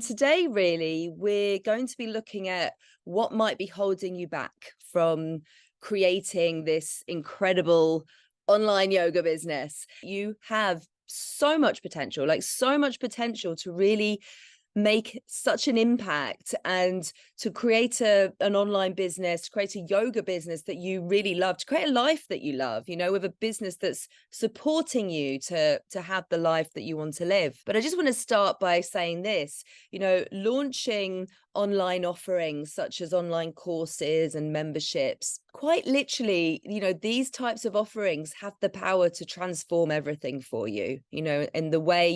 Today, really, we're going to be looking at what might be holding you back from creating this incredible online yoga business. You have so much potential, like so much potential to really make such an impact and to create an online business, to create a yoga business that you really love, to create a life that you love, with a business that's supporting you to have the life that you want to live. But I just want to start by saying this, launching online offerings such as online courses and memberships, quite literally, these types of offerings have the power to transform everything for you, and the way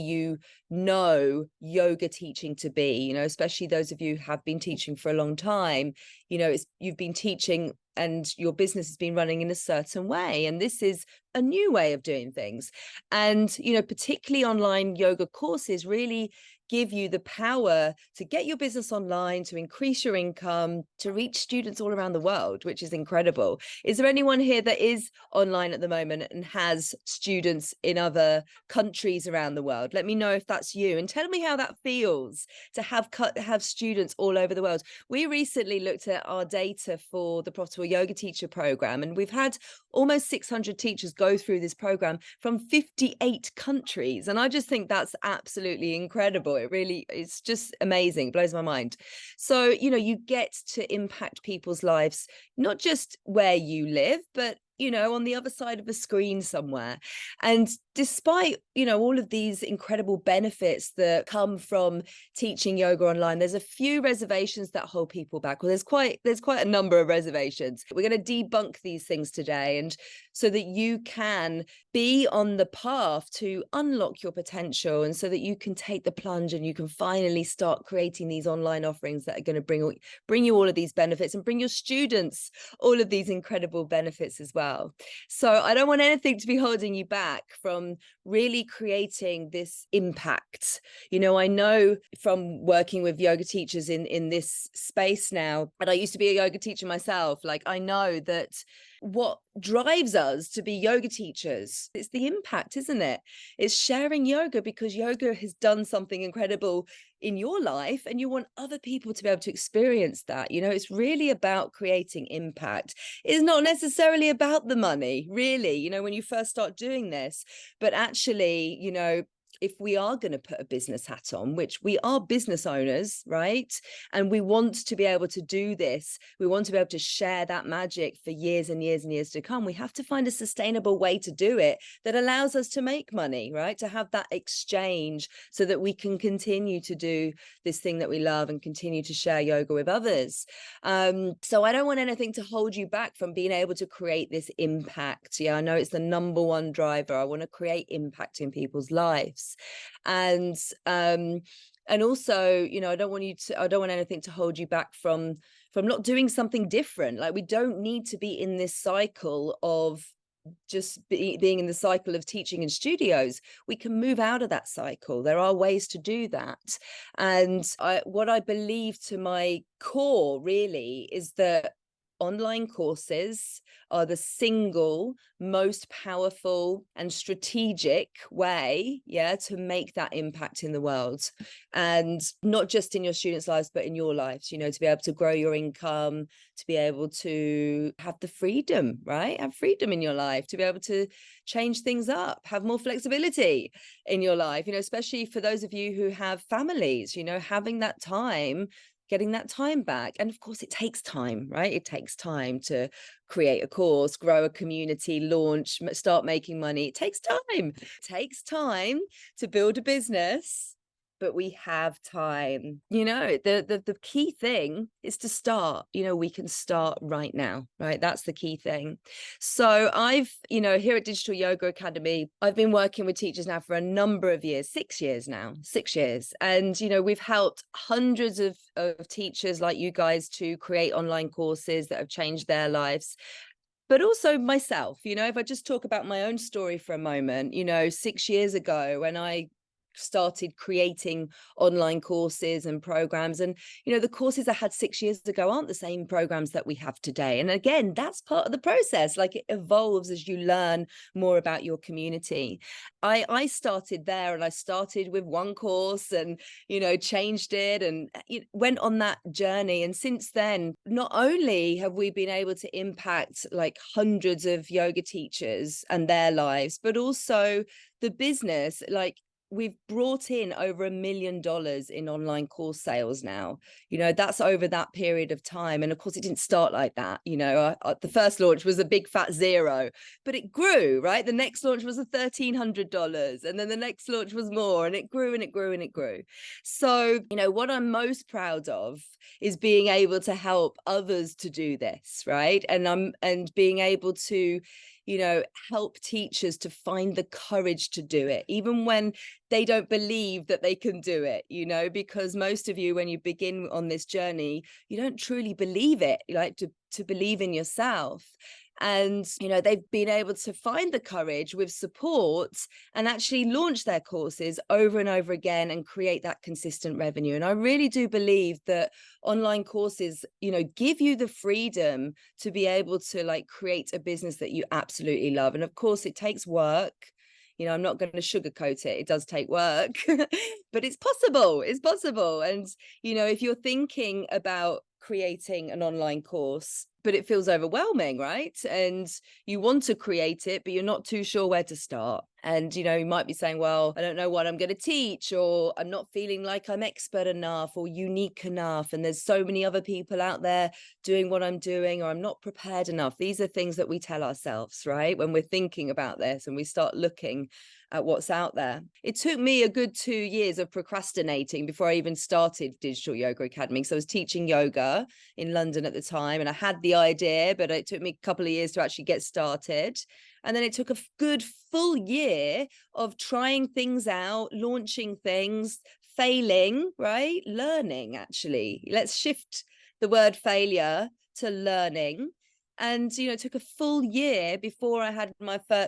yoga teaching to be, especially those of you who have been teaching for a long time. You've been teaching and your business has been running in a certain way, and this is a new way of doing things. And particularly online yoga courses really give you the power to get your business online, to increase your income, to reach students all around the world, which is incredible. Is there anyone here that is online at the moment and has students in other countries around the world? Let me know if that's you, and tell me how that feels to have students all over the world. We recently looked at our data for the Profitable Yoga Teacher Program, and we've had almost 600 teachers go through this program from 58 countries. And I just think that's absolutely incredible. It's just amazing, blows my mind. So, you get to impact people's lives, not just where you live, but on the other side of a screen somewhere. And despite, all of these incredible benefits that come from teaching yoga online, there's a few reservations that hold people back. Well, there's quite a number of reservations. We're going to debunk these things today, and so that you can be on the path to unlock your potential, and so that you can take the plunge and you can finally start creating these online offerings that are going to bring you all of these benefits and bring your students all of these incredible benefits as well. So I don't want anything to be holding you back from really creating this impact. I know from working with yoga teachers in this space now, and I used to be a yoga teacher myself, like I know that what drives us to be yoga teachers, it's the impact, isn't it? It's sharing yoga because yoga has done something incredible in your life and you want other people to be able to experience that. It's really about creating impact. It's not necessarily about the money, really, when you first start doing this, but actually, if we are going to put a business hat on, which we are business owners, right? And we want to be able to do this, we want to be able to share that magic for years and years and years to come. We have to find a sustainable way to do it that allows us to make money, right? To have that exchange so that we can continue to do this thing that we love and continue to share yoga with others. So I don't want anything to hold you back from being able to create this impact. Yeah, I know it's the number one driver. I want to create impact in people's lives. And also, I don't want anything to hold you back from not doing something different. Like, we don't need to be in this cycle of just being in the cycle of teaching in studios. We can move out of that cycle. There are ways to do that. And what I believe to my core really is that online courses are the single most powerful and strategic way, to make that impact in the world, and not just in your students' lives, but in your lives, to be able to grow your income, to be able to have the freedom, right? Have freedom in your life, to be able to change things up, have more flexibility in your life, especially for those of you who have families, having that time, getting that time back. And of course, it takes time, right? It takes time to create a course, grow a community, launch, start making money. It takes time. It takes time to build a business, but we have time. The key thing is to start. We can start right now, right? That's the key thing. So I've, here at Digital Yoga Academy, I've been working with teachers now for a number of years, 6 years now, 6 years. And, we've helped hundreds of teachers like you guys to create online courses that have changed their lives. But also myself, if I just talk about my own story for a moment, 6 years ago when I started creating online courses and programs. And, the courses I had 6 years ago aren't the same programs that we have today. And again, that's part of the process. Like, it evolves as you learn more about your community. I started there, and I started with one course and, changed it and went on that journey. And since then, not only have we been able to impact like hundreds of yoga teachers and their lives, but also the business, like, we've brought in over $1 million in online course sales now. That's over that period of time. And of course, it didn't start like that. The first launch was a big fat zero, but it grew, right? The next launch was $1,300, and then the next launch was more, and it grew and it grew and it grew. So, what I'm most proud of is being able to help others to do this, right? And being able to help teachers to find the courage to do it, even when they don't believe that they can do it, because most of you, when you begin on this journey, you don't truly believe it, like to believe in yourself. And, they've been able to find the courage with support and actually launch their courses over and over again and create that consistent revenue. And I really do believe that online courses, give you the freedom to be able to like create a business that you absolutely love. And of course, it takes work. I'm not going to sugarcoat it. It does take work, but it's possible. It's possible. And, if you're thinking about creating an online course, but it feels overwhelming, right? And you want to create it, but you're not too sure where to start. And, you might be saying, well, I don't know what I'm going to teach, or I'm not feeling like I'm expert enough or unique enough. And there's so many other people out there doing what I'm doing, or I'm not prepared enough. These are things that we tell ourselves, right? When we're thinking about this and we start looking at what's out there. It took me a good 2 years of procrastinating before I even started Digital Yoga Academy. So I was teaching yoga in London at the time, and I had the idea, but it took me a couple of years to actually get started. And then it took a good full year of trying things out, launching things, failing, right? Learning, actually. Let's shift the word failure to learning. And, it took a full year before I had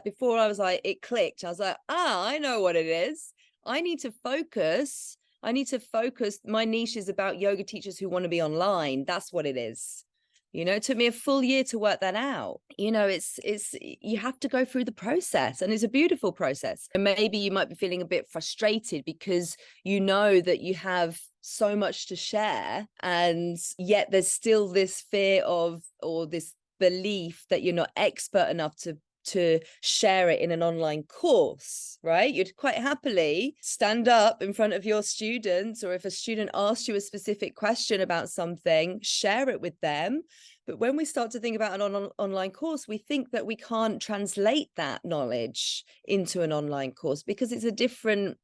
before I was like, it clicked. I was like, I know what it is. I need to focus. My niche is about yoga teachers who want to be online. That's what it is. It took me a full year to work that out. It's you have to go through the process, and it's a beautiful process. And maybe you might be feeling a bit frustrated because that you have so much to share, and yet there's still this fear of, or this belief that you're not expert enough to share it in an online course, right? You'd quite happily stand up in front of your students, or if a student asks you a specific question about something, share it with them. But when we start to think about an online course, we think that we can't translate that knowledge into an online course because it's a different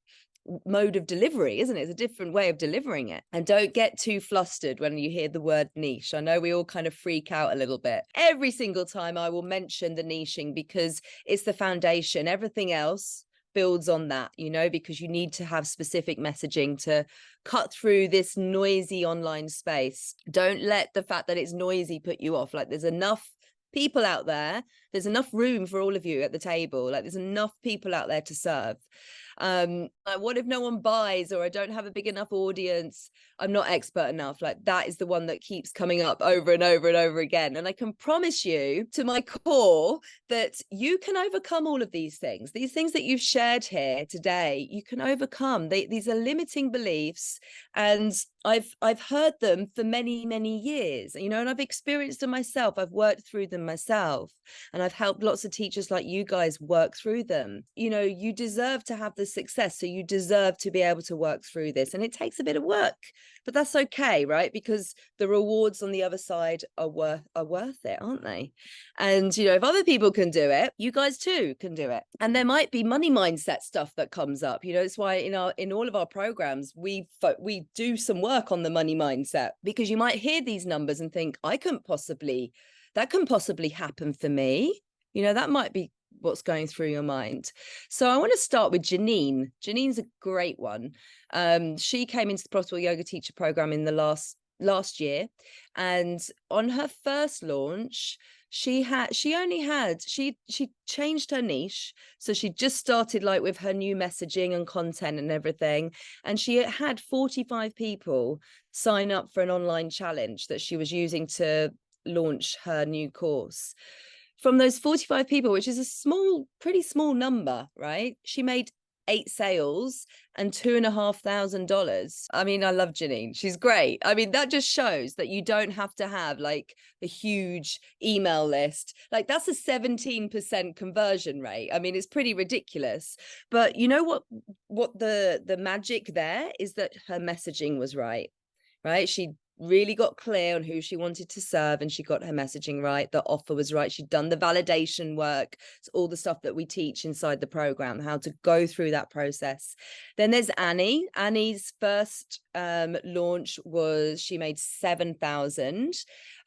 mode of delivery, isn't it? It's a different way of delivering it. And don't get too flustered when you hear the word niche. I know we all kind of freak out a little bit. Every single time I will mention the niching because it's the foundation. Everything else builds on that, because you need to have specific messaging to cut through this noisy online space. Don't let the fact that it's noisy put you off. Like, there's enough people out there. There's enough room for all of you at the table. Like, there's enough people out there to serve. What if no one buys, or I don't have a big enough audience? I'm not expert enough. Like, that is the one that keeps coming up over and over and over again. And I can promise you to my core that you can overcome all of these things that you've shared here today. You can overcome. These are limiting beliefs, and I've heard them for many, many years, and I've experienced them myself. I've worked through them myself, and I've helped lots of teachers like you guys work through them. You deserve to have the success, so you deserve to be able to work through this, and it takes a bit of work, but that's okay, right? Because the rewards on the other side are worth it, aren't they? And if other people can do it, you guys too can do it. And there might be money mindset stuff that comes up. It's why in all of our programs we do some work on the money mindset, because you might hear these numbers and think, that can possibly happen for me. That might be what's going through your mind. So I want to start with Janine. Janine's a great one. She came into the Profitable Yoga Teacher program in the last year, and on her first launch, she changed her niche. So she just started like with her new messaging and content and everything. And she had 45 people sign up for an online challenge that she was using to launch her new course. From those 45 people, which is a pretty small number, right? She made 8 sales and $2,500. I mean, I love Janine. She's great. I mean, that just shows that you don't have to have like a huge email list. Like that's a 17% conversion rate. I mean, it's pretty ridiculous. But you know what the magic there is, that her messaging was right. She really got clear on who she wanted to serve, and she got her messaging right. The offer was right. She'd done the validation work. It's all the stuff that we teach inside the program, how to go through that process. Then there's Annie. Annie's first launch was, she made 7,000,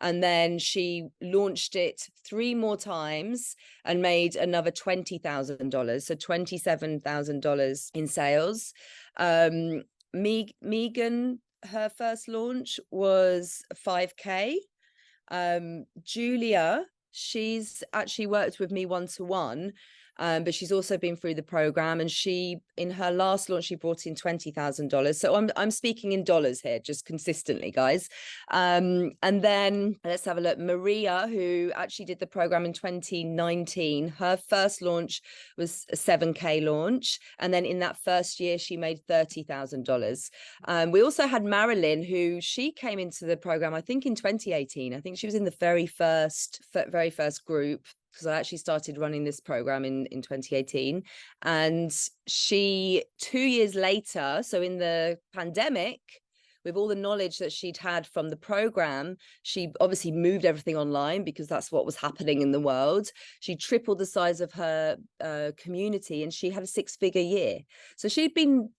and then she launched it 3 more times and made another $20,000, so $27,000 in sales. Megan, her first launch was 5K. Julia, she's actually worked with me one-to-one, but she's also been through the program, and she, in her last launch, she brought in $20,000. So I'm speaking in dollars here, just consistently, guys. And then let's have a look. Maria, who actually did the program in 2019, her first launch was a 7K launch, and then in that first year she made $30,000. We also had Marilyn, who she came into the program I think in 2018. I think she was in the very first group, because I actually started running this program in 2018. And she, 2 years later, so in the pandemic, with all the knowledge that she'd had from the program, she obviously moved everything online because that's what was happening in the world. She tripled the size of her community, and she had a 6-figure year. So she'd been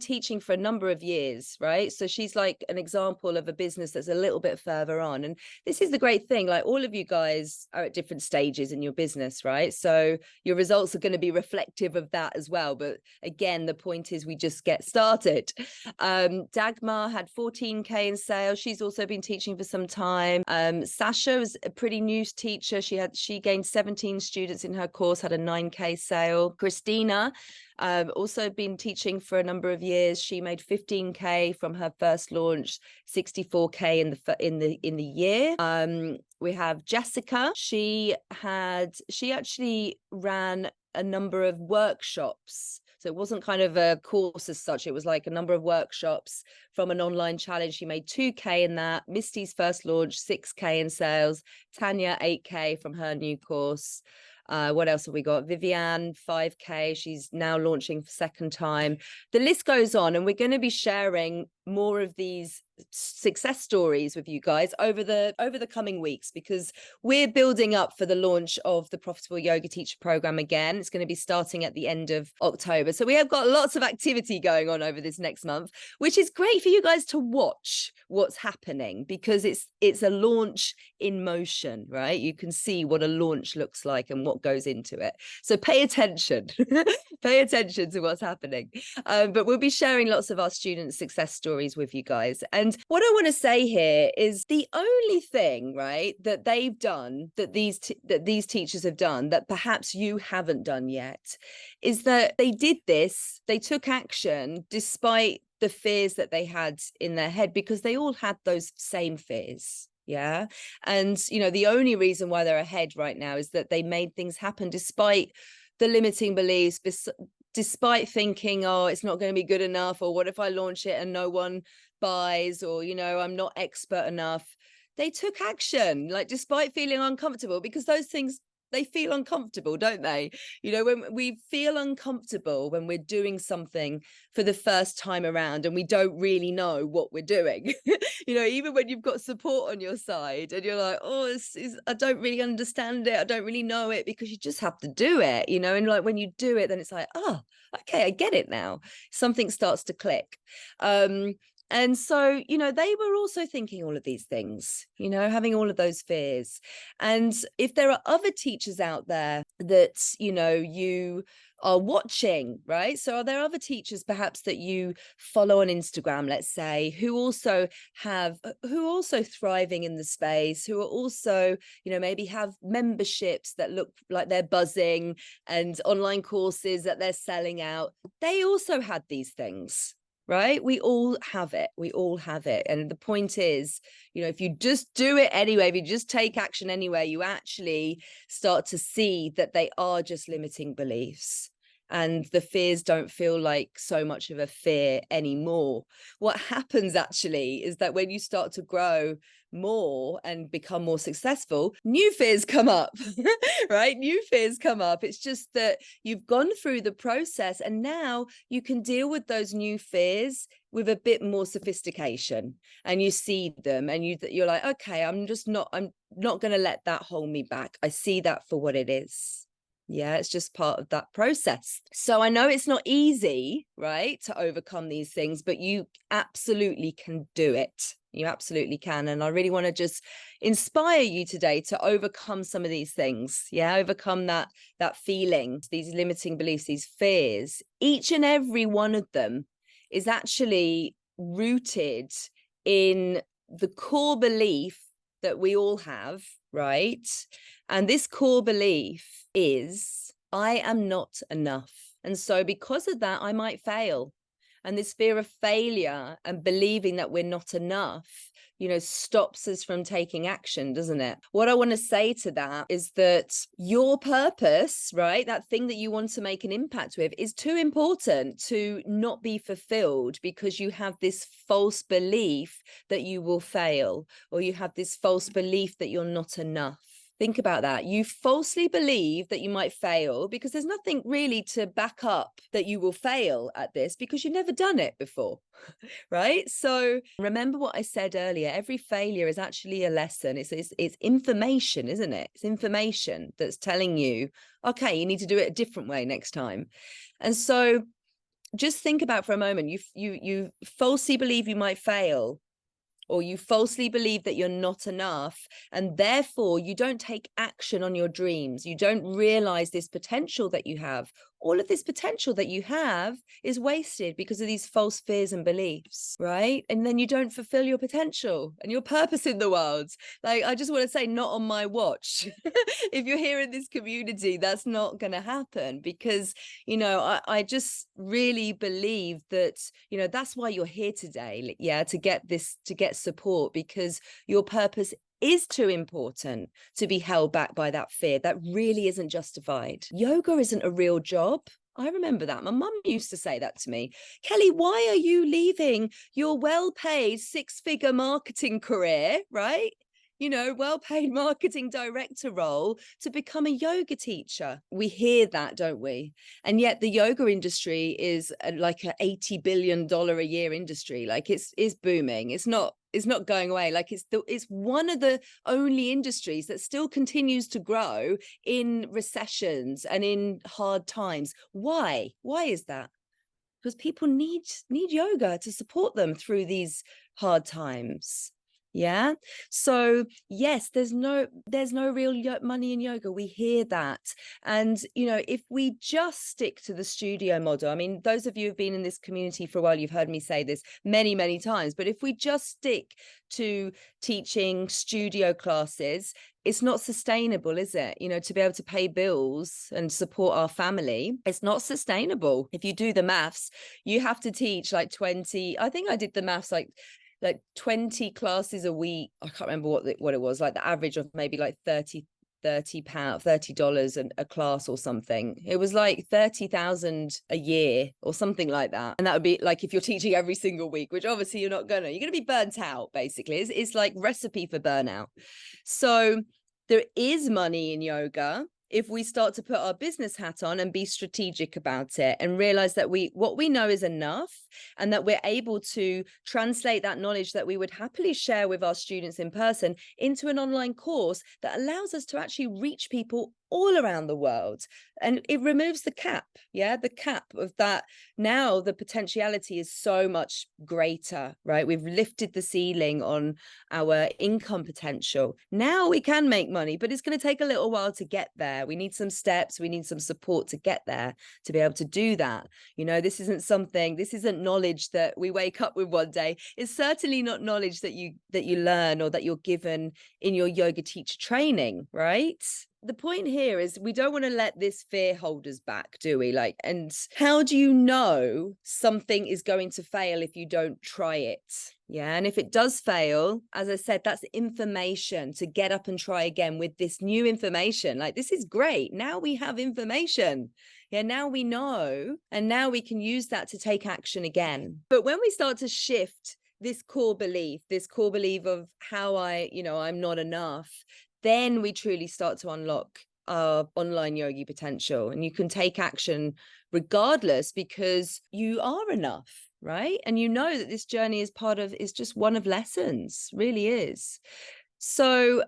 teaching for a number of years, right? So she's like an example of a business that's a little bit further on. And this is the great thing, like all of you guys are at different stages in your business, right? So your results are going to be reflective of that as well. But again, the point is we just get started. Dagmar had 14K in sales. She's also been teaching for some time. Sasha was a pretty new teacher. She gained 17 students in her course, had a 9K sale. Christina, also been teaching for a number of years. She made 15K from her first launch, 64K in the year. We have Jessica. She actually ran a number of workshops. So it wasn't kind of a course as such. It was like a number of workshops from an online challenge. She made 2K in that. Misty's first launch, 6K in sales. Tanya, 8K from her new course. What else have we got? Vivian, 5K. She's now launching for second time. The list goes on, and we're going to be sharing more of these success stories with you guys over the coming weeks, because we're building up for the launch of the Profitable Yoga Teacher Program again. It's going to be starting at the end of October. So we have got lots of activity going on over this next month, which is great for you guys to watch what's happening, because it's a launch in motion, right? You can see what a launch looks like and what goes into it. So pay attention. Pay attention to what's happening. But we'll be sharing lots of our students' success stories with you guys. And what I want to say here is the only thing, right, that they've done, that these teachers have done, that perhaps you haven't done yet, is that they did this, they took action despite the fears that they had in their head, because they all had those same fears. Yeah. And, the only reason why they're ahead right now is that they made things happen despite the limiting beliefs, despite thinking, oh, it's not going to be good enough, or what if I launch it and no one buys, or I'm not expert enough. They took action, like, despite feeling uncomfortable, because those things, they feel uncomfortable, don't they? When we feel uncomfortable when we're doing something for the first time around and we don't really know what we're doing, even when you've got support on your side and you're like, oh, I don't really understand it, I don't really know it, because you just have to do it, and like when you do it, then it's like, oh, okay, I get it now. Something starts to click. And so, they were also thinking all of these things, having all of those fears. And if there are other teachers out there that, you are watching, right? So are there other teachers perhaps that you follow on Instagram, let's say, who are also thriving in the space, who are also, maybe have memberships that look like they're buzzing and online courses that they're selling out? They also had these things. Right? We all have it. We all have it. And the point is, if you just do it anyway, if you just take action anyway, you actually start to see that they are just limiting beliefs. And the fears don't feel like so much of a fear anymore. What happens actually is that when you start to grow more and become more successful, new fears come up, right? New fears come up. It's just that you've gone through the process and now you can deal with those new fears with a bit more sophistication, and you see them and you're like, okay, I'm not going to let that hold me back. I see that for what it is. Yeah, it's just part of that process. So I know it's not easy, right, to overcome these things, but you absolutely can do it. You absolutely can. And I really want to just inspire you today to overcome some of these things. Yeah, overcome that feeling, these limiting beliefs, these fears. Each and every one of them is actually rooted in the core belief that we all have, right? And this core belief is, I am not enough. And so because of that, I might fail. And this fear of failure and believing that we're not enough, stops us from taking action, doesn't it? What I want to say to that is that your purpose, right, that thing that you want to make an impact with, is too important to not be fulfilled because you have this false belief that you will fail, or you have this false belief that you're not enough. Think about that. You falsely believe that you might fail because there's nothing really to back up that you will fail at this because you've never done it before, right? So remember what I said earlier, every failure is actually a lesson. It's information, isn't it? It's information that's telling you, okay, you need to do it a different way next time. And so just think about for a moment, you falsely believe you might fail, or you falsely believe that you're not enough, and therefore you don't take action on your dreams. You don't realize this potential that you have. All of this potential that you have is wasted because of these false fears and beliefs, right? And then you don't fulfill your potential and your purpose in the world. Like, I just want to say, not on my watch. If you're here in this community, that's not going to happen because, I just really believe that, that's why you're here today. Yeah, to get support, because your purpose is too important to be held back by that fear that really isn't justified. Yoga isn't a real job. I remember that. My mum used to say that to me. Kelly, why are you leaving your well-paid 6-figure marketing career, right? Well-paid marketing director role to become a yoga teacher? We hear that, don't we? And yet the yoga industry is like a $80 billion a year industry. Like it's booming. It's not going away. Like it's one of the only industries that still continues to grow in recessions and in hard times. Why is that? Because people need yoga to support them through these hard times. Yeah. So yes, there's no real money in yoga. We hear that. And, if we just stick to the studio model, I mean, those of you who've been in this community for a while, you've heard me say this many, many times, but if we just stick to teaching studio classes, it's not sustainable, is it? To be able to pay bills and support our family, it's not sustainable. If you do the maths, you have to teach like 20, I think I did the maths like 20 classes a week. I can't remember what it was, like the average of maybe like $30 a class or something. It was like 30,000 a year or something like that. And that would be like if you're teaching every single week, which obviously you're gonna be burnt out. Basically, it's like recipe for burnout. So there is money in yoga if we start to put our business hat on and be strategic about it and realize that what we know is enough, and that we're able to translate that knowledge that we would happily share with our students in person into an online course that allows us to actually reach people all around the world. And it removes the cap, the cap of that. Now the potentiality is so much greater, right? We've lifted the ceiling on our income potential. Now we can make money, but it's going to take a little while to get there. We need some steps, we need some support to get there, to be able to do that. This isn't knowledge that we wake up with one day. It's certainly not knowledge that you learn or that you're given in your yoga teacher training, right? The point here is we don't want to let this fear hold us back, do we? And how do you know something is going to fail if you don't try it? Yeah. And if it does fail, as I said, that's information to get up and try again with this new information. This is great. Now we have information. Yeah, now we know, and now we can use that to take action again. But when we start to shift this core belief of how I'm not enough, then we truly start to unlock our online yogi potential, and you can take action regardless, because you are enough, right? And that this journey is just one of lessons, really is. So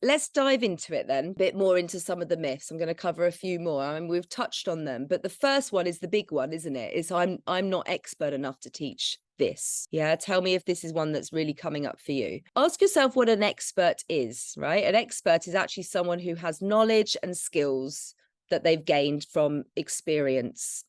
let's dive into it then, a bit more into some of the myths. I'm going to cover a few more. I mean, we've touched on them, but the first one is the big one, isn't it? Is I'm not expert enough to teach this. Yeah, tell me if this is one that's really coming up for you. Ask yourself what an expert is, right? An expert is actually someone who has knowledge and skills that they've gained from experience.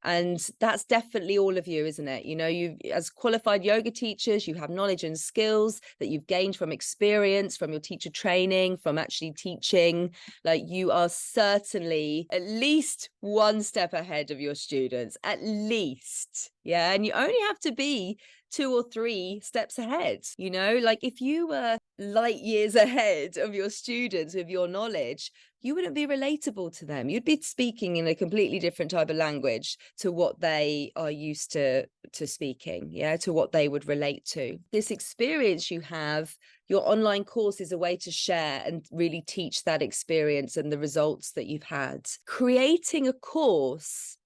And that's definitely all of you, isn't it? You, as qualified yoga teachers, you have knowledge and skills that you've gained from experience, from your teacher training, from actually teaching. You are certainly at least one step ahead of your students, at least. Yeah. And you only have to be 2 or 3 steps ahead. If you were light years ahead of your students with your knowledge, you wouldn't be relatable to them. You'd be speaking in a completely different type of language to what they are used to speaking, to what they would relate to. This experience you have, your online course is a way to share and really teach that experience and the results that you've had. Creating a course,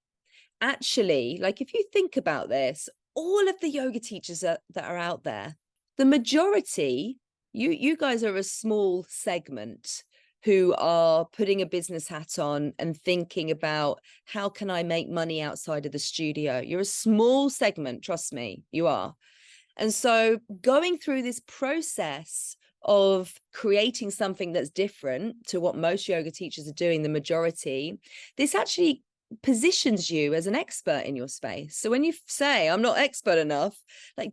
actually, if you think about this, all of the yoga teachers that are out there, the majority, you guys are a small segment who are putting a business hat on and thinking about, how can I make money outside of the studio? You're a small segment, trust me, you are. And so going through this process of creating something that's different to what most yoga teachers are doing, the majority, this actually positions you as an expert in your space. So when you say I'm not expert enough,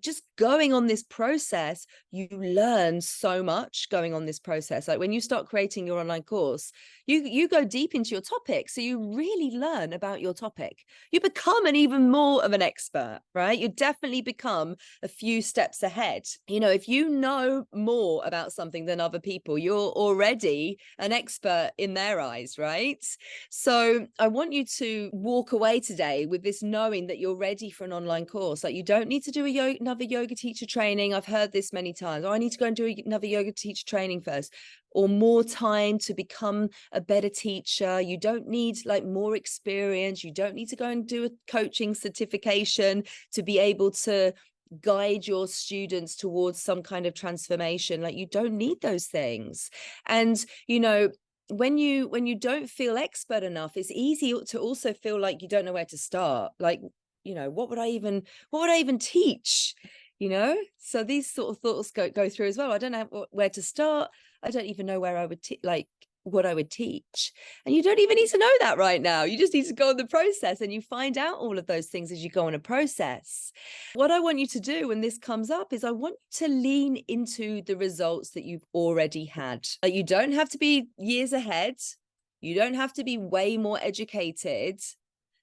just going on this process, you learn so much going on this process. When you start creating your online course, you go deep into your topic, so you really learn about your topic. You become an even more of an expert, right? You definitely become a few steps ahead. If you know more about something than other people, you're already an expert in their eyes, right? So I want you to walk away today with this knowing that you're ready for an online course. You don't need to do another yoga teacher training. I've heard this many times. I need to go and do another yoga teacher training first, or more time to become a better teacher. You don't need more experience. You don't need to go and do a coaching certification to be able to guide your students towards some kind of transformation. You don't need those things. And when you don't feel expert enough, it's easy to also feel like you don't know where to start. What would I even teach? So these sort of thoughts go through as well. I don't know where to start. I don't even know where I would what I would teach. And you don't even need to know that right now. You just need to go on the process, and you find out all of those things as you go on a process. What I want you to do when this comes up is I want you to lean into the results that you've already had. You don't have to be years ahead. You don't have to be way more educated.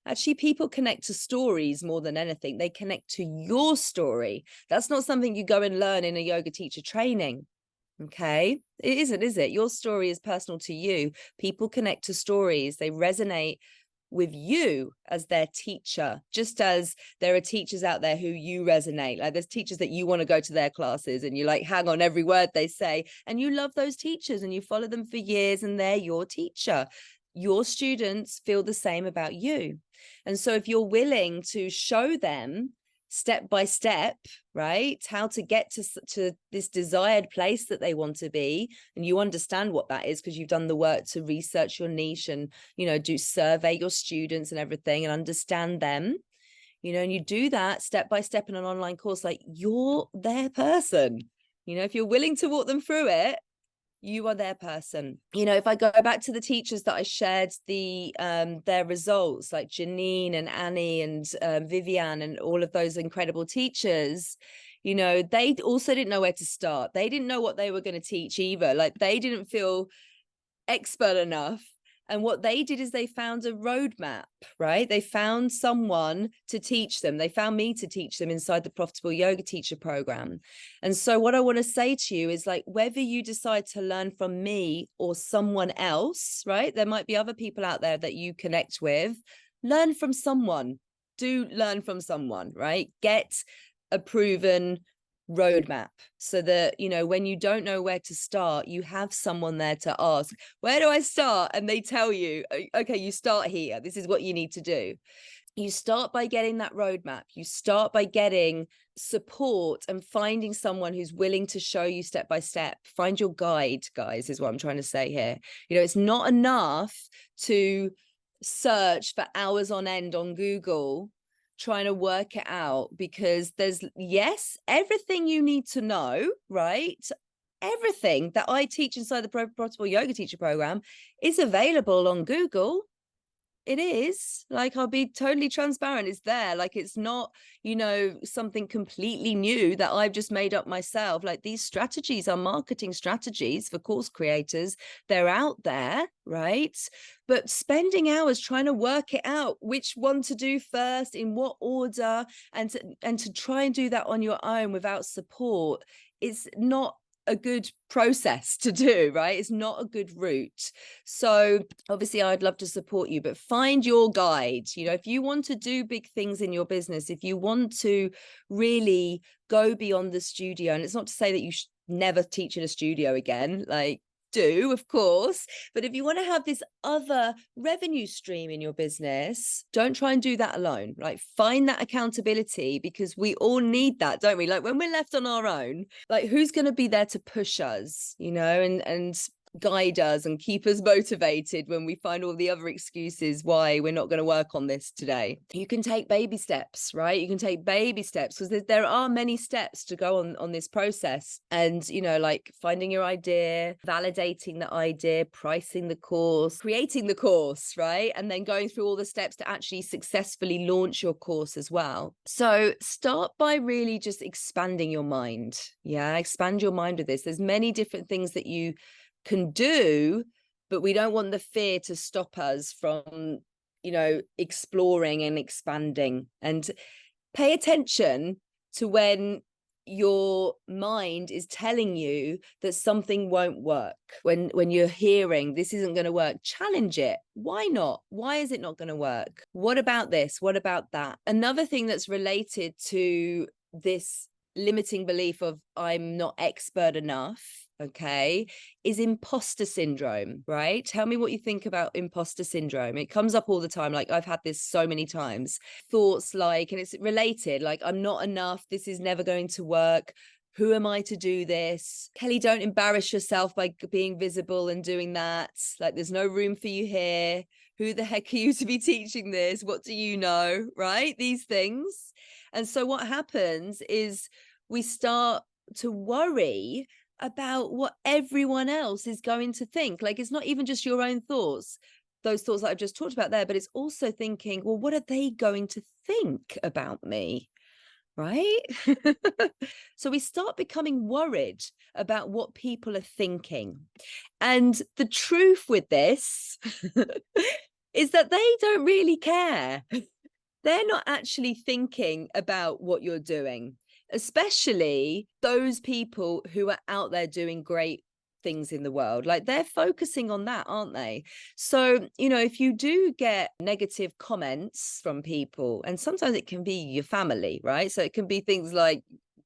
Actually, people connect to stories more than anything. They connect to your story. That's not something you go and learn in a yoga teacher training. Okay, it isn't, is it? Your story is personal to you. People connect to stories. They resonate with you as their teacher, just as there are teachers out there who you resonate. There's teachers that you want to go to their classes and you hang on every word they say, and you love those teachers and you follow them for years and they're your teacher. Your students feel the same about you. And so if you're willing to show them step by step, right? How to get to this desired place that they want to be. And you understand what that is because you've done the work to research your niche and, you know, do survey your students and everything and understand them, you know, and you do that step by step in an online course. Like, you're their person, you know, if you're willing to walk them through it, you are their person. You know, if I go back to the teachers that I shared their results, like Janine and Annie and Vivian and all of those incredible teachers, you know, they also didn't know where to start. They didn't know what they were going to teach either. Like, they didn't feel expert enough. And what they did is they found a roadmap, right? They found someone to teach them. They found me to teach them inside the Profitable Yoga Teacher Program. And so what I want to say to you is, like, whether you decide to learn from me or someone else, right? There might be other people out there that you connect with. Learn from someone. Do learn from someone, right? Get a proven roadmap so that, you know, when you don't know where to start, you have someone there to ask, where do I start? And they tell you, okay, you start here. This is what you need to do. You start by getting that roadmap. You start by getting support and finding someone who's willing to show you step by step. Find your guide, guys, is what I'm trying to say here. You know, it's not enough to search for hours on end on Google trying to work it out, because there's, yes, everything you need to know, right? Everything that I teach inside the Profitable Yoga Teacher Program is available on Google. It is, like, I'll be totally transparent, it's there. Like, it's not, you know, something completely new that I've just made up myself. Like, these strategies are marketing strategies for course creators. They're out there, right? But spending hours trying to work it out, which one to do first, in what order, and to try and do that on your own without support, is not a good process to do, right? It's not a good route. So obviously I'd love to support you, but find your guide. You know, if you want to do big things in your business, if you want to really go beyond the studio, and it's not to say that you should never teach in a studio again, like, do, of course, but if you want to have this other revenue stream in your business, don't try and do that alone. Like, find that accountability, because we all need that, don't we? Like, when we're left on our own, like, who's going to be there to push us, you know, and guide us and keep us motivated when we find all the other excuses why we're not going to work on this today? You can take baby steps, right? You can take baby steps, because there are many steps to go on this process. And, you know, like, finding your idea, validating the idea, pricing the course, creating the course, right? And then going through all the steps to actually successfully launch your course as well. So start by really just expanding your mind. Yeah, expand your mind with this. There's many different things that you can do, but we don't want the fear to stop us from, you know, exploring and expanding. And pay attention to when your mind is telling you that something won't work. When you're hearing this isn't going to work, challenge it. Why not? Why is it not going to work? What about this? What about that? Another thing that's related to this limiting belief of I'm not expert enough, okay, is imposter syndrome, right? Tell me what you think about imposter syndrome. It comes up all the time. Like, I've had this so many times. Thoughts like, and it's related, like, I'm not enough, this is never going to work, who am I to do this? Kelly, don't embarrass yourself by being visible and doing that. Like, there's no room for you here. Who the heck are you to be teaching this? What do you know, right? These things. And so what happens is we start to worry about what everyone else is going to think. Like, it's not even just your own thoughts, those thoughts that I've just talked about there, but it's also thinking, well, what are they going to think about me? Right? So we start becoming worried about what people are thinking. And the truth with this is that they don't really care. They're not actually thinking about what you're doing, especially those people who are out there doing great things in the world. Like, they're focusing on that, aren't they? So, you know, if you do get negative comments from people, and sometimes it can be your family, right? So it can be things like,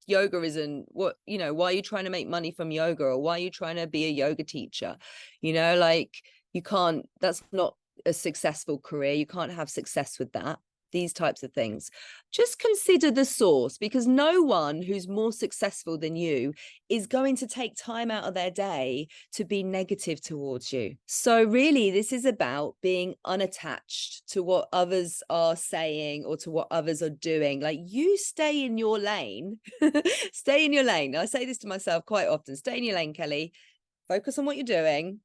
yoga isn't what, you know, why are you trying to make money from yoga? Or why are you trying to be a yoga teacher? You know, like, you can't, that's not a successful career. You can't have success with that. these types of things. Just consider the source, because no one who's more successful than you is going to take time out of their day to be negative towards you. So really, this is about being unattached to what others are saying or to what others are doing. Like, you stay in your lane. Stay in your lane. I say this to myself quite often: stay in your lane, Kelly. Focus on what you're doing,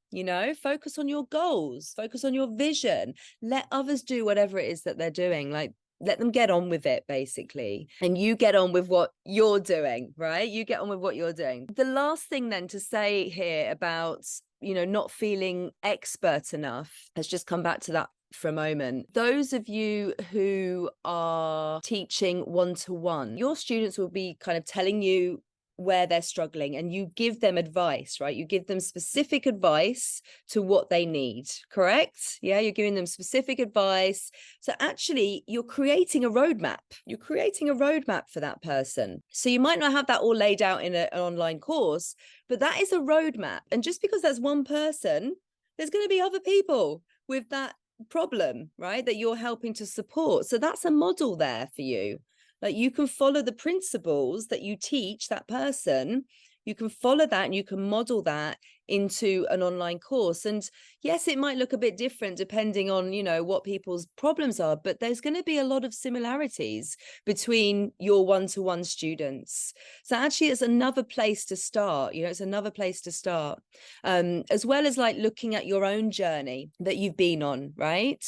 focus on your goals, focus on your vision. Let others do whatever it is that they're doing. Like, let them get on with it, basically. And you get on with what you're doing, right? You get on with what you're doing. The last thing then to say here about, not feeling expert enough, let's just come back to that for a moment. Those of you who are teaching one-to-one, your students will be kind of telling you where they're struggling, and you give them advice, right? You give them specific advice to what they need, correct? Yeah, you're giving them specific advice. So actually, you're creating a roadmap. You're creating a roadmap for that person. So you might not have that all laid out in an online course, but that is a roadmap. And just because that's one person, there's going to be other people with that problem, right, that you're helping to support. So that's a model there for you. Like, you can follow the principles that you teach that person. You can follow that and you can model that into an online course. And yes, it might look a bit different depending on, what people's problems are, but there's going to be a lot of similarities between your one-to-one students. So actually, it's another place to start. It's another place to start, as well as like looking at your own journey that you've been on, right?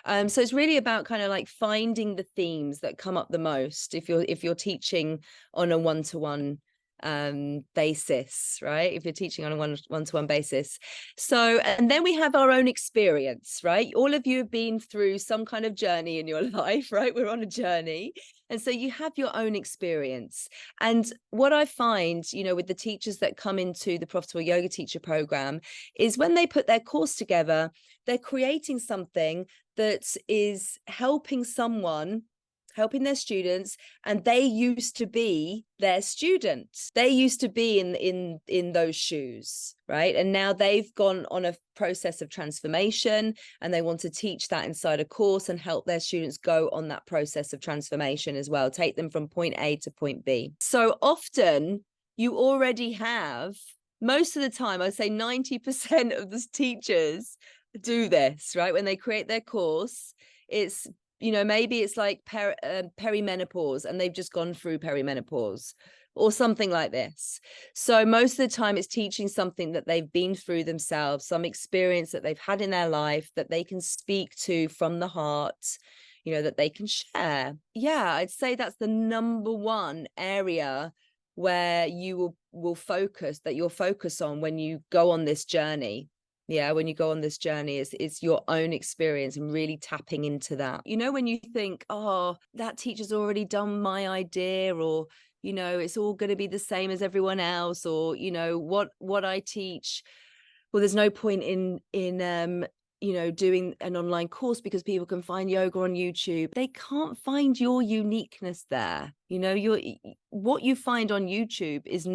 So it's really about kind of like finding the themes that come up the most if you're teaching on a one-to-one basis, right? If you're teaching on a one-to-one basis. So, and then we have our own experience, right? All of you have been through some kind of journey in your life, right? We're on a journey. And so you have your own experience. And what I find, with the teachers that come into the Profitable Yoga Teacher program is when they put their course together, they're creating something that is helping their students, and they used to be their students. They used to be in those shoes, right? And now they've gone on a process of transformation, and they want to teach that inside a course and help their students go on that process of transformation as well, take them from point A to point B. So often you already have, most of the time, I'd say 90% of the teachers do this, right? When they create their course, it's maybe it's like perimenopause, and they've just gone through perimenopause or something like this. So most of the time it's teaching something that they've been through themselves, some experience that they've had in their life that they can speak to from the heart, that they can share. Yeah, I'd say that's the number one area where you will focus, that you'll focus on when you go on this journey. Yeah, when you go on this journey, it's your own experience and really tapping into that. When you think, oh, that teacher's already done my idea, or, it's all going to be the same as everyone else, or, what I teach, well, there's no point in doing an online course because people can find yoga on YouTube. They can't find your uniqueness there. What you find on YouTube is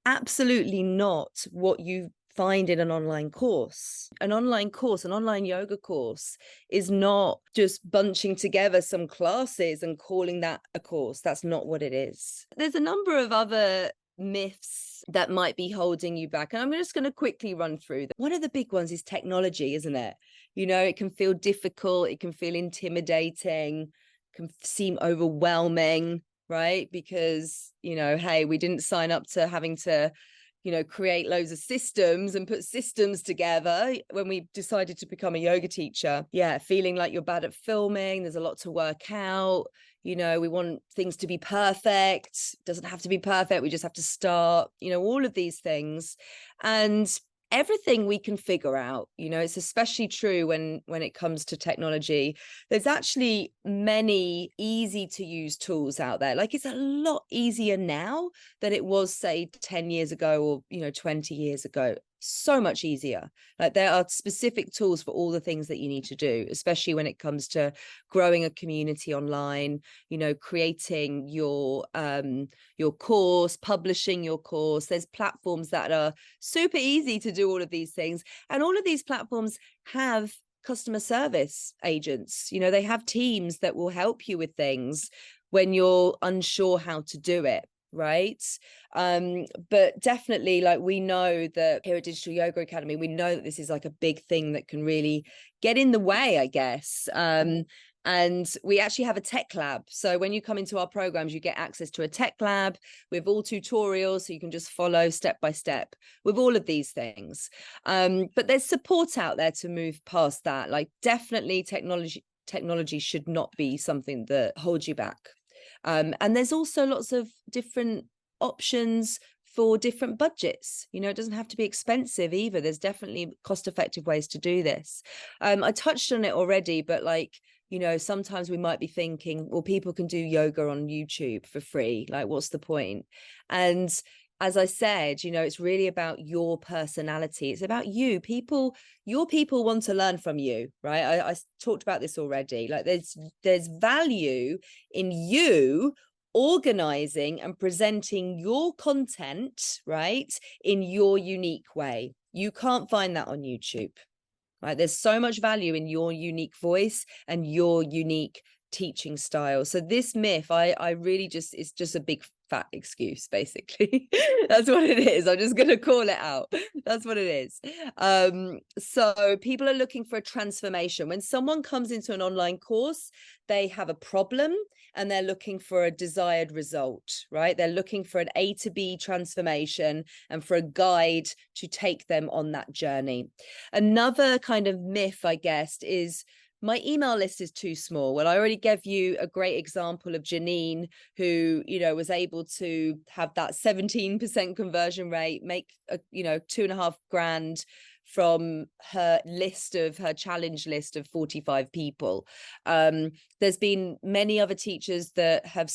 absolutely not what you find in an online course. An online yoga course is not just bunching together some classes and calling that a course. That's not what it is. There's a number of other myths that might be holding you back, and I'm just going to quickly run through them. One of the big ones is technology, isn't it? It can feel difficult, it can feel intimidating, can seem overwhelming, right? Because hey, we didn't sign up to having to create loads of systems and put systems together when we decided to become a yoga teacher. Yeah, feeling like you're bad at filming, there's a lot to work out. We want things to be perfect. It doesn't have to be perfect. We just have to start, all of these things. And everything we can figure out, it's especially true when it comes to technology. There's actually many easy to use tools out there. Like, it's a lot easier now than it was, say, 10 years ago or 20 years ago. So much easier. Like, there are specific tools for all the things that you need to do, especially when it comes to growing a community online, creating your course, publishing your course. There's platforms that are super easy to do all of these things, and all of these platforms have customer service agents. You know, they have teams that will help you with things when you're unsure how to do it, right? But definitely, like, we know that here at Digital Yoga Academy, we know that this is like a big thing that can really get in the way, I guess. And we actually have a tech lab. So when you come into our programs, you get access to a tech lab with all tutorials, so you can just follow step by step with all of these things. But there's support out there to move past that. Like, definitely technology should not be something that holds you back. And there's also lots of different options for different budgets. You know, it doesn't have to be expensive either. There's definitely cost-effective ways to do this. I touched on it already, but like, you know, sometimes we might be thinking, well, people can do yoga on YouTube for free. Like, what's the point? And as I said, you know, it's really about your personality. It's about you. Your people want to learn from you, right? I talked about this already. Like, there's value in you organizing and presenting your content, right, in your unique way. You can't find that on YouTube. Right? There's so much value in your unique voice and your unique teaching style. So this myth, I really just, it's just a big fat excuse, basically. That's what it is. I'm just going to call it out. That's what it is. So people are looking for a transformation. When someone comes into an online course, they have a problem and they're looking for a desired result, right? They're looking for an A to B transformation and for a guide to take them on that journey. Another kind of myth, I guess, is my email list is too small. Well, I already gave you a great example of Janine, who, you know, was able to have that 17% conversion rate, make a, you know, $2,500 from her challenge list of 45 people. There's been many other teachers that have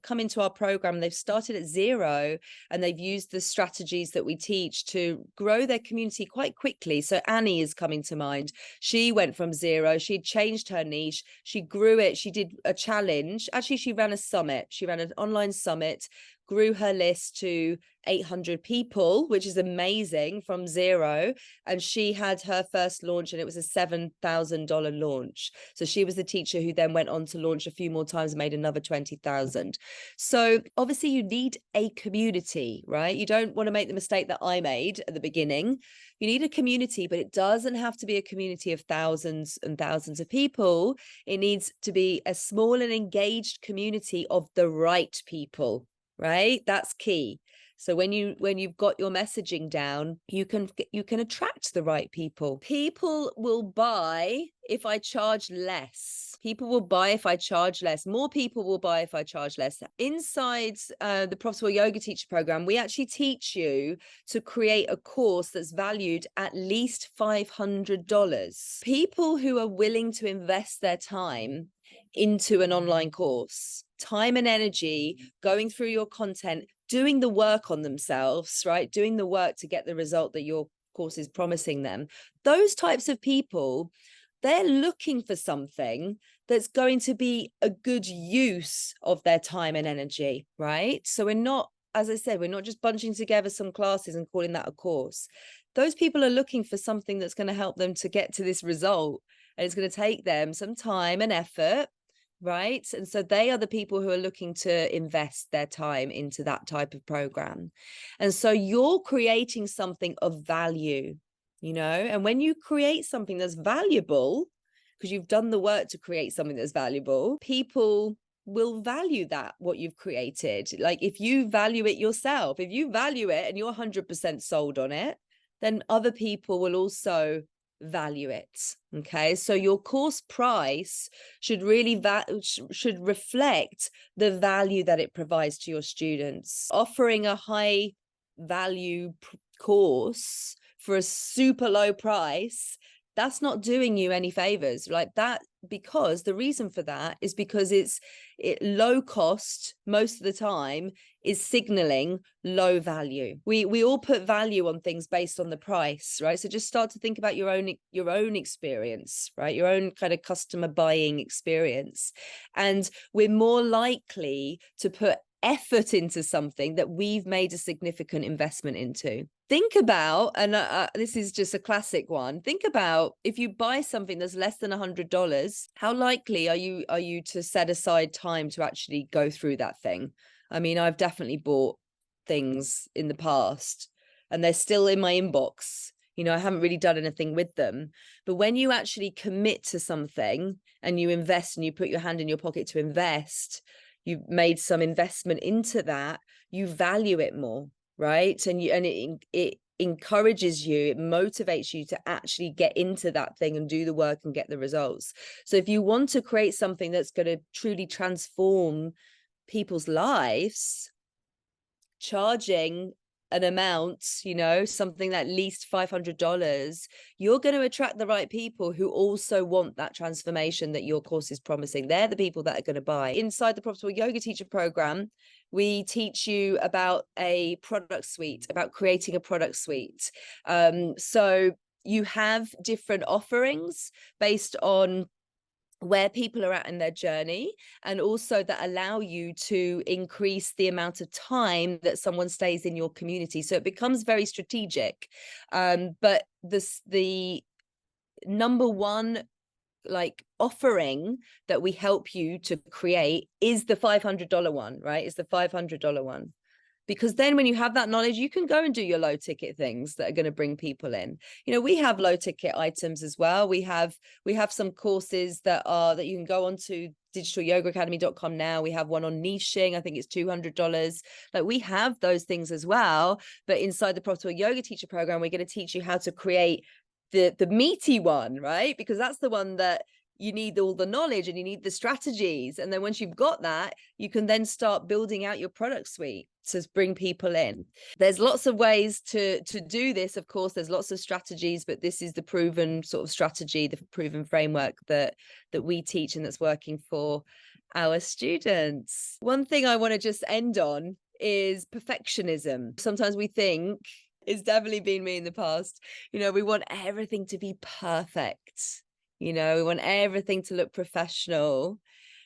come into our program. They've started at zero and they've used the strategies that we teach to grow their community quite quickly. So Annie is coming to mind. She went from zero. She changed her niche. She grew it. She did a challenge. Actually, she ran a summit. She ran an online summit, grew her list to 800 people, which is amazing, from zero. And she had her first launch and it was a $7,000 launch. So she was the teacher who then went on to launch a few more times and made another 20,000. So obviously you need a community, right? You don't want to make the mistake that I made at the beginning. You need a community, but it doesn't have to be a community of thousands and thousands of people. It needs to be a small and engaged community of the right people, right? That's key. So when you've got your messaging down, you can attract the right people. People will buy if I charge less. People will buy if I charge less. More people will buy if I charge less. Inside the Profitable Yoga Teacher Program, we actually teach you to create a course that's valued at least $500. People who are willing to invest their time into an online course, time and energy, going through your content, doing the work on themselves, right? Doing the work to get the result that your course is promising them. Those types of people, they're looking for something that's going to be a good use of their time and energy, right? So we're not, as I said, we're not just bunching together some classes and calling that a course. Those people are looking for something that's going to help them to get to this result. And it's going to take them some time and effort, right? And so they are the people who are looking to invest their time into that type of program. And so you're creating something of value, you know, and when you create something that's valuable, because you've done the work to create something that's valuable, people will value that, what you've created. Like, if you value it yourself, if you value it and you're 100% sold on it, then other people will also value it. Okay, so your course price should really should reflect the value that it provides to your students. Offering a high value course for a super low price, that's not doing you any favors like that, because the reason for that is because it's low cost most of the time is signaling low value. We all put value on things based on the price, right? So just start to think about your own experience, right? Your own kind of customer buying experience. And we're more likely to put effort into something that we've made a significant investment into. think about, and this is just a classic one, think about if you buy something that's less than $100, how likely are you to set aside time to actually go through that thing? I mean, I've definitely bought things in the past and they're still in my inbox. You know, I haven't really done anything with them. But when you actually commit to something and you invest and you put your hand in your pocket to invest, you've made some investment into that, you value it more, right? And it encourages you, it motivates you to actually get into that thing and do the work and get the results. So if you want to create something that's going to truly transform people's lives, charging an amount, you know, something at least $500, you're going to attract the right people who also want that transformation that your course is promising. They're the people that are going to buy. Inside the Profitable Yoga Teacher program, we teach you about a product suite, about creating a product suite. So you have different offerings based on where people are at in their journey, and also that allow you to increase the amount of time that someone stays in your community. So it becomes very strategic. But the number one like offering that we help you to create is the $500 one, right? It's the $500 one. Because then when you have that knowledge, you can go and do your low ticket things that are going to bring people in. You know, we have low ticket items as well. We have some courses that you can go on to digitalyogaacademy.com now. We have one on niching. I think it's $200. Like, we have those things as well. But inside the Profitable Yoga Teacher program, we're going to teach you how to create the meaty one, right? Because that's the one that you need all the knowledge and you need the strategies. And then once you've got that, you can then start building out your product suite to bring people in. There's lots of ways to do this. Of course, there's lots of strategies, but this is the proven sort of strategy, the proven framework that we teach and that's working for our students. One thing I want to just end on is perfectionism. Sometimes we think, it's definitely been me in the past, you know, we want everything to be perfect. You know, we want everything to look professional,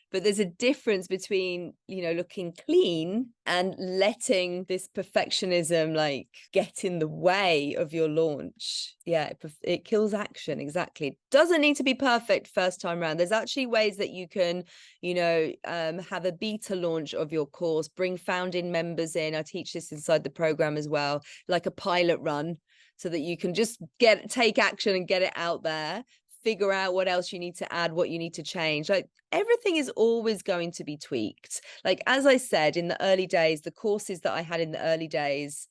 but there's a difference between, you know, looking clean and letting this perfectionism like get in the way of your launch. Yeah, it kills action. Exactly. Doesn't need to be perfect first time around. There's actually ways that you can, you know, have a beta launch of your course, bring founding members in. I teach this inside the program as well, like a pilot run, so that you can just take action and get it out there. Figure out what else you need to add, what you need to change. Like, everything is always going to be tweaked. Like, as I said, in the early days, the courses that I had in the early days,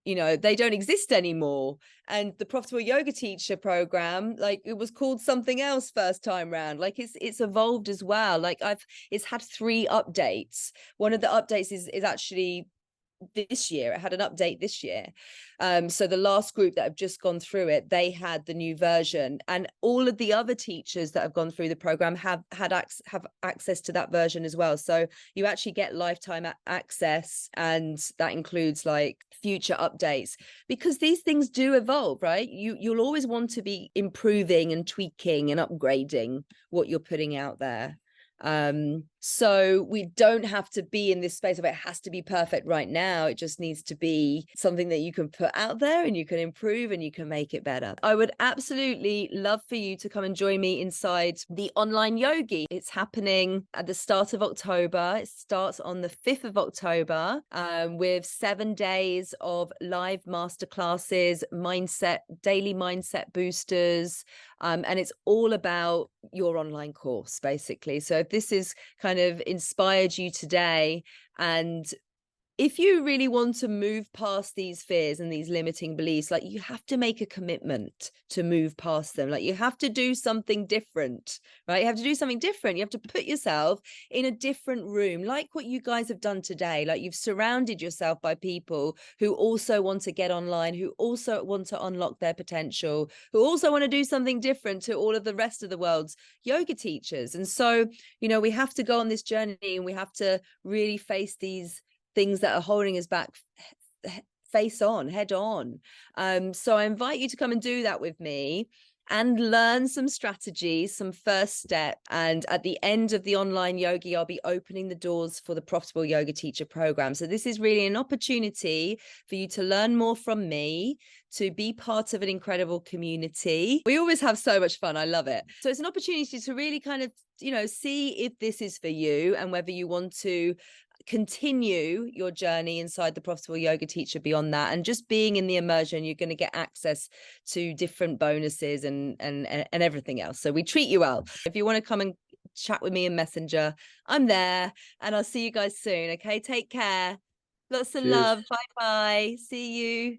you know, they don't exist anymore. And the Profitable Yoga Teacher program, like, it was called something else first time round. Like, it's evolved as well. Like, it's had 3 updates. One of the updates is actually this year. It had an update this year. So the last group that have just gone through it, they had the new version, and all of the other teachers that have gone through the program have access to that version as well. So you actually get lifetime access, and that includes like future updates, because these things do evolve, right? You'll always want to be improving and tweaking and upgrading what you're putting out there. So we don't have to be in this space of it has to be perfect right now. It just needs to be something that you can put out there and you can improve and you can make it better. I would absolutely love for you to come and join me inside the online Yogi. It's happening at the start of October. It starts on the 5th of October, with 7 days of live masterclasses, daily mindset boosters. And it's all about your online course, basically. So if this is kind of inspired you today, and if you really want to move past these fears and these limiting beliefs, like, you have to make a commitment to move past them. Like, you have to do something different, right? You have to do something different. You have to put yourself in a different room, like what you guys have done today. Like, you've surrounded yourself by people who also want to get online, who also want to unlock their potential, who also want to do something different to all of the rest of the world's yoga teachers. And so, you know, we have to go on this journey, and we have to really face these things that are holding us back head on. So I invite you to come and do that with me. and learn some strategies, some first step. And at the end of the online yogi, I'll be opening the doors for the Profitable Yoga Teacher program. So this is really an opportunity for you to learn more from me, to be part of an incredible community. We always have so much fun. I love it. So it's an opportunity to really kind of, see if this is for you and whether you want to continue your journey inside the Profitable Yoga Teacher beyond that. And just being in the immersion, you're going to get access to different bonuses and everything else. So we treat you well. If you want to come and chat with me in Messenger, I'm there, and I'll see you guys soon. Okay, take care. Lots of Cheers. love. Bye bye. See you.